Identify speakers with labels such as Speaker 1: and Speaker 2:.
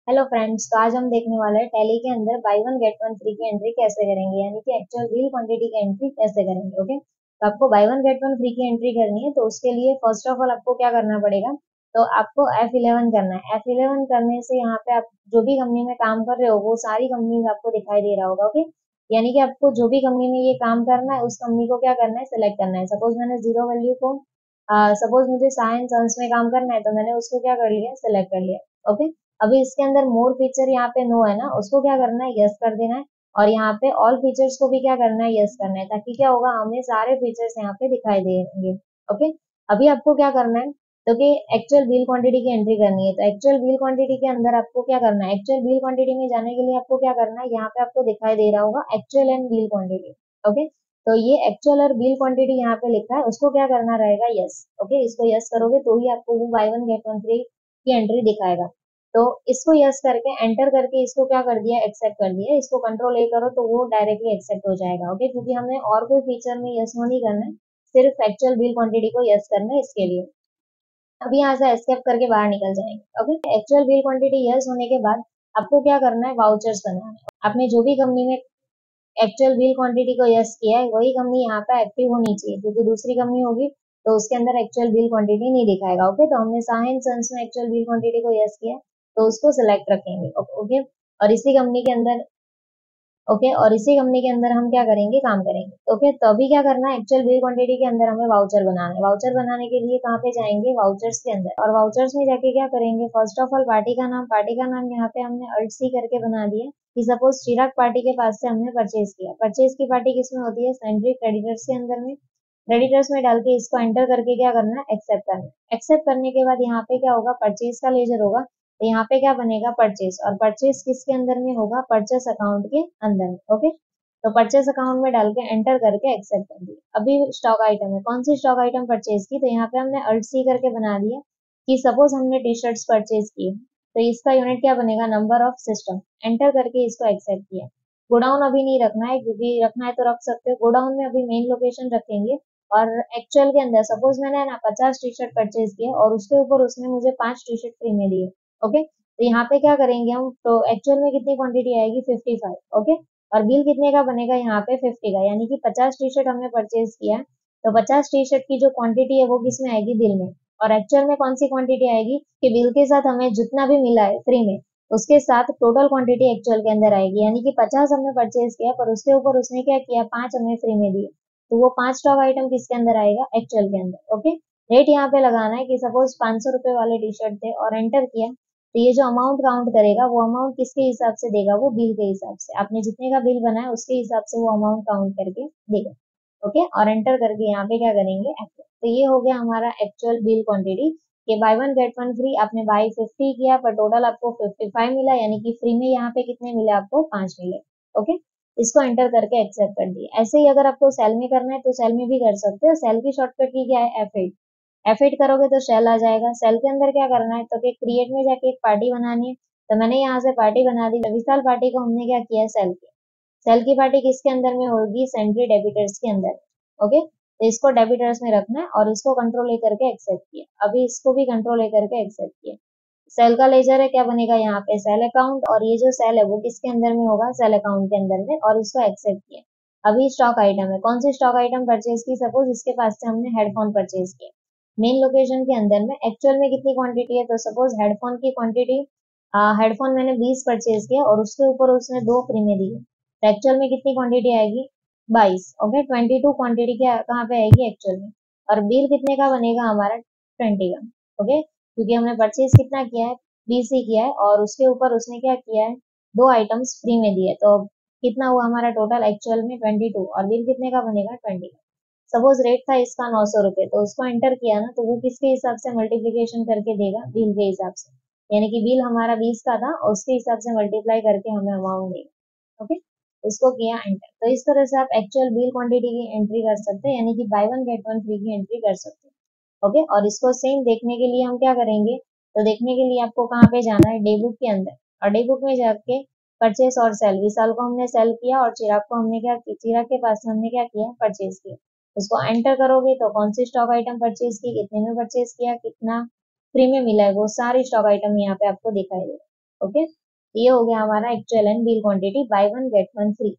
Speaker 1: Hello friends, तो आज हम देखने वाले हैं टैली के अंदर by one get one free की एंट्री कैसे करेंगे, यानी कि एक्चुअल बिल क्वांटिटी की एंट्री कैसे करेंगे। ओके, तो आपको by one get one free की एंट्री करनी है, तो उसके लिए फर्स्ट ऑफ ऑल आपको क्या करना पड़ेगा। तो आपको F11 करना है। F11 करने से यहाँ पे आप जो भी कंपनी में काम कर रहे हो वो सारी कंपनी आपको दिखाई दे रहा होगा। ओके, यानी कि आपको जो भी कंपनी में ये काम करना है उस कंपनी को क्या करना है, सिलेक्ट करना है। सपोज मैंने जीरो वैल्यू को सपोज मुझे साइंस सन्स में काम करना है, तो मैंने उसको क्या कर लिया, सिलेक्ट कर लिया। ओके, अभी इसके अंदर मोर फीचर यहाँ पे नो है ना, उसको क्या करना है, यस कर देना है। और यहाँ पे ऑल फीचर्स को भी क्या करना है, यस करना है, ताकि क्या होगा, हमें सारे फीचर्स यहाँ पे दिखाई देंगे। ओके, अभी आपको क्या करना है, तो कि एक्चुअल बिल क्वांटिटी की एंट्री करनी है। तो एक्चुअल बिल क्वांटिटी के अंदर आपको क्या करना है, एक्चुअल बिल क्वांटिटी में जाने के लिए आपको क्या करना है, यहाँ पे आपको दिखाई दे रहा होगा actual and bill quantity. Okay, तो ये एक्चुअल और बिल क्वांटिटी यहाँ पे लिखा है, उसको क्या करना रहेगा, यस। ओके, इसको यस करोगे तो ही आपको वो by one get one free की एंट्री दिखाएगा। तो इसको यस करके एंटर करके इसको क्या कर दिया, एक्सेप्ट कर दिया। इसको कंट्रोल ए करो तो वो डायरेक्टली एक्सेप्ट हो जाएगा। ओके, क्योंकि हमने और कोई फीचर में यस नो नहीं करना है, सिर्फ एक्चुअल बिल क्वांटिटी को यस करना है इसके लिए। अभी यहाँ से एस्केप करके बाहर निकल जाएंगे। Okay, actual bill quantity yes होने के बाद आपको क्या करना है, वाउचर्स बनाना है। आपने जो भी कंपनी में एक्चुअल बिल क्वांटिटी को यस किया है वही कंपनी यहाँ पे एक्टिव होनी चाहिए, क्योंकि दूसरी कंपनी होगी तो उसके अंदर एक्चुअल बिल क्वांटिटी नहीं दिखाएगा। ओके, तो हमने साइन सन्स में एक्चुअल बिल क्वांटिटी को यस किया, तो उसको सिलेक्ट रखेंगे। ओके, और इसी कंपनी के अंदर ओके, और इसी कंपनी के अंदर हम क्या करेंगे, काम करेंगे। ओके, तो अभी क्या करना है, एक्चुअल बिल क्वांटिटी के अंदर हमें वाउचर बनाना है। वाउचर बनाने के लिए कहाँ पे जाएंगे, वाउचर्स के अंदर। और वाउचर्स में जाके क्या करेंगे, फर्स्ट ऑफ ऑल पार्टी का नाम यहाँ पे हमने अल्ट सी करके बना दिया कि सपोज चिराग पार्टी के पास से हमने परचेज किया। परचेज की पार्टी किसमें होती है, सेंट्री क्रेडिटर्स के अंदर में। क्रेडिटर्स में डाल के इसको एंटर करके क्या करना है, एक्सेप्ट करना है। एक्सेप्ट करने के बाद यहाँ पे क्या होगा, परचेज का लेजर होगा, तो यहाँ पे क्या बनेगा, परचेज। और परचेज किसके अंदर में होगा, परचेस अकाउंट के अंदर में। ओके, तो परचेस अकाउंट में डाल के एंटर करके एक्सेप्ट कर दिया। अभी स्टॉक आइटम है, कौन सी स्टॉक आइटम परचेज की, तो यहाँ पे हमने अल्ट सी करके बना दिया कि सपोज हमने टी शर्ट्स परचेज की, तो इसका यूनिट क्या बनेगा, नंबर ऑफ सिस्टम। एंटर करके इसको एक्सेप्ट किया। गोडाउन अभी नहीं रखना है, क्योंकि रखना है तो रख सकते हो। गोडाउन में अभी मेन लोकेशन रखेंगे। और एक्चुअल के अंदर सपोज मैंने ना 50 टी शर्ट परचेज किया और उसके ऊपर उसने मुझे 5 टी शर्ट फ्री में दिए। ओके, तो यहाँ पे क्या करेंगे हम, तो एक्चुअल में कितनी क्वांटिटी आएगी, 55। ओके, और बिल कितने का बनेगा, यहाँ पे 50 का, यानी कि 50 टी शर्ट हमने परचेज किया, तो 50 टी शर्ट की जो क्वांटिटी है वो किस में आएगी, बिल में। और एक्चुअल में कौन सी क्वांटिटी आएगी, कि बिल के साथ हमें जितना भी मिला है फ्री में उसके साथ टोटल क्वांटिटी एक्चुअल के अंदर आएगी। यानी कि 50 हमने परचेज किया, पर उसके ऊपर उसने क्या किया, 5 हमें फ्री में दिए, तो वो 5 स्टॉक आइटम किसके अंदर आएगा, एक्चुअल के अंदर। ओके, रेट यहाँ पे लगाना है कि सपोज 500 रुपए वाले टी शर्ट थे और एंटर किया, तो ये जो अमाउंट काउंट करेगा वो अमाउंट किसके हिसाब से देगा, वो बिल के हिसाब से। आपने जितने का बिल बनाया उसके हिसाब से वो अमाउंट काउंट करके देगा। ओके, और एंटर करके यहाँ पे क्या करेंगे, एक्सेप्ट। तो ये हो गया हमारा एक्चुअल बिल क्वांटिटी कि by one get one free. आपने बाई 50 किया पर टोटल आपको 55 मिला, यानी कि फ्री में यहाँ पे कितने मिले, आपको 5 मिले। ओके, इसको एंटर करके एक्सेप्ट कर दिया। ऐसे ही अगर आपको सेल में करना है तो सेल में भी कर सकते हो। सेल की शॉर्टकट की क्या है, F8। F8 करोगे तो सेल आ जाएगा। सेल के अंदर क्या करना है, तो कि क्रिएट में जाके एक पार्टी बनानी है। तो मैंने यहाँ से पार्टी बना दी, विशाल पार्टी को हमने क्या किया, सेल की। सेल की पार्टी किसके अंदर में होगी, सेंट्री डेबिटर्स के अंदर। ओके, तो इसको डेबिटर्स में रखना है और इसको कंट्रोल ए करके एक्सेप्ट किया। अभी इसको भी कंट्रोल ए करके एक्सेप्ट किया। सेल का लेजर है, क्या बनेगा यहाँ पे, सेल अकाउंट। और ये जो सेल है वो किसके अंदर में होगा, सेल अकाउंट के अंदर में, और इसको एक्सेप्ट किया। अभी स्टॉक आइटम है, कौन सी स्टॉक आइटम परचेज की, सपोज इसके पास से हमने हेडफोन परचेज किया। मेन लोकेशन के अंदर में एक्चुअल में कितनी क्वांटिटी है, तो सपोज हेडफोन की क्वांटिटी, हेडफोन मैंने 20 परचेज किया और उसके ऊपर उसने 2 फ्री में दिए, तो एक्चुअल में कितनी क्वांटिटी आएगी, 22। ओके, 22 क्वांटिटी क्या कहाँ पे आएगी, एक्चुअल में। और बिल कितने का बनेगा हमारा, 20 का। ओके, क्योंकि हमने परचेज कितना किया है, 20 ही किया है, और उसके ऊपर उसने क्या किया है, 2 आइटम्स फ्री में दिए, तो कितना हुआ हमारा टोटल, एक्चुअल में 22, और बिल कितने का बनेगा, 20 का। सपोज रेट था इसका 900 रुपए, तो उसको एंटर किया ना, तो वो किसके हिसाब से मल्टीप्लीकेशन करके देगा, बिल के हिसाब से। यानी कि बिल हमारा 20 का था और उसके हिसाब से मल्टीप्लाई करके हमें अमाउंट देगा। ओके, इसको किया एंटर। तो इस तरह से आप एक्चुअल बिल क्वांटिटी की एंट्री कर सकते हैं, यानी कि by one get one free की एंट्री कर सकते हैं। ओके, और इसको सेम देखने के लिए हम क्या करेंगे, तो देखने के लिए आपको कहाँ पे जाना है, डे बुक के अंदर। और डे बुक में जाके परचेस और सेल, विशाल को हमने सेल किया और चिराग को हमने क्या किया, चिराग के पास से हमने क्या किया, परचेज किया। उसको एंटर करोगे तो कौन सी स्टॉक आइटम परचेज की, कितने में परचेज किया, कितना फ्री में मिला है, वो सारी स्टॉक आइटम यहाँ पे आपको दिखाई देगा। ओके, ये हो गया हमारा actual and bill quantity by one get one free.